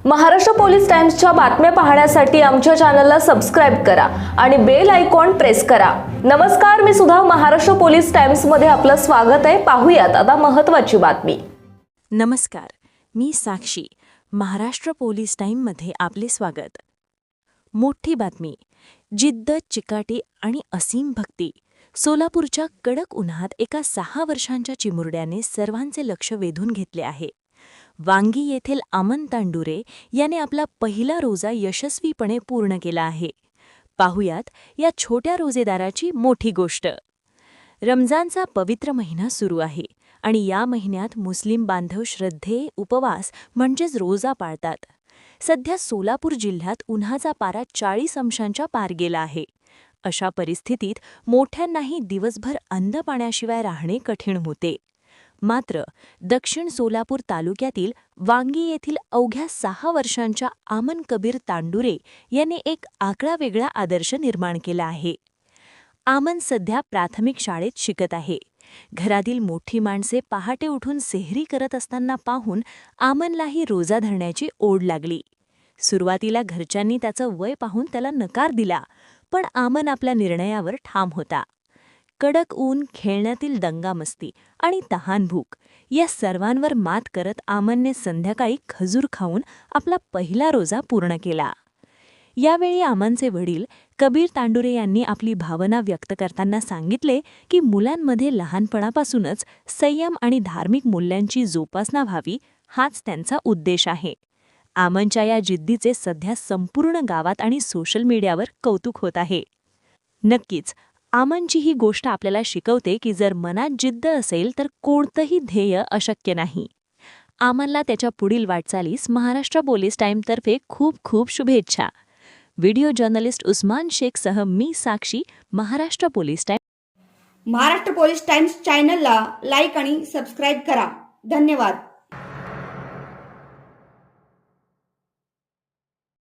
Maharashtra police टाइम्सच्या बातम्या पाहण्यासाठी आमच्या चॅनलला सबस्क्राइब करा आणि बेल आयकॉन प्रेस करा। नमस्कार, मी सुधा, महाराष्ट्र पोलीस टाइम्स मध्ये आपलं स्वागत आहे। पाहूयात आता महत्त्वाची बातमी। नमस्कार, मी साक्षी, महाराष्ट्र पोलीस टाइममध्ये आपले स्वागत। मोठी बातमी, जिद्द, चिकाटी आणि असीम भक्ती। सोलापूरच्या कडक उन्हात एका 6 वर्षांच्या चिमुरड्याने सर्वांचे लक्ष वेधून घेतले आहे। वांगी येथील आमन तांडुरे याने आपला पहिला रोजा यशस्वीपणे पूर्ण केला आहे। पाहुयात या छोट्या रोजेदाराची मोठी गोष्ट। रमजानचा पवित्र महिना सुरू आहे आणि या महिन्यात मुस्लिम बांधव श्रद्धे, उपवास म्हणजेच रोजा पाळतात। सध्या सोलापूर जिल्ह्यात उन्हाचा पारा 40 अंशांच्या पार गेला आहे। अशा परिस्थितीत मोठ्यांनाही दिवसभर अन्न पाण्याशिवाय राहणे कठीण होते। मात्र दक्षिण सोलापूर तालुक्यातील वांगी येथील अवघ्या 6 वर्षांच्या आमन कबीर तांडुरे याने एक आगळावेगळा आदर्श निर्माण केला आहे। आमन सध्या प्राथमिक शाळेत शिकत आहे। घरातील मोठी माणसे पहाटे उठून सेहरी करत असताना पाहून आमनलाही रोजा धरण्याची ओढ लागली। सुरुवातीला घरच्यांनी त्याचं वय पाहून त्याला नकार दिला, पण आमन आपल्या निर्णयावर ठाम होता। कडक ऊन, खेळण्यातील दंगामस्ती आणि तहानभूक या सर्वांवर मात करत आमनने संध्याकाळी खजूर खाऊन आपला पहिला रोजा पूर्ण केला। यावेळी आमनचे वडील कबीर तांडुरे यांनी आपली भावना व्यक्त करताना सांगितले की मुलांमध्ये लहानपणापासूनच संयम आणि धार्मिक मूल्यांची जोपासना व्हावी, हाच त्यांचा उद्देश आहे। आमनच्या या जिद्दीचे सध्या संपूर्ण गावात आणि सोशल मीडियावर कौतुक होत आहे। नक्कीच आमनची ही गोष्ट आपल्याला शिकवते की जर मनात जिद्द असेल तर कोणतंही ध्येय अशक्य नाही। आमनला त्याच्या पुढील वाटचालीस महाराष्ट्र पोलीस टाइमतर्फे खूप खूप शुभेच्छा। व्हिडिओ जर्नलिस्ट उस्मान शेखसह मी Sakshi, Maharashtra police time. Maharashtra police times चॅनलला लाईक आणि सबस्क्राईब करा। धन्यवाद।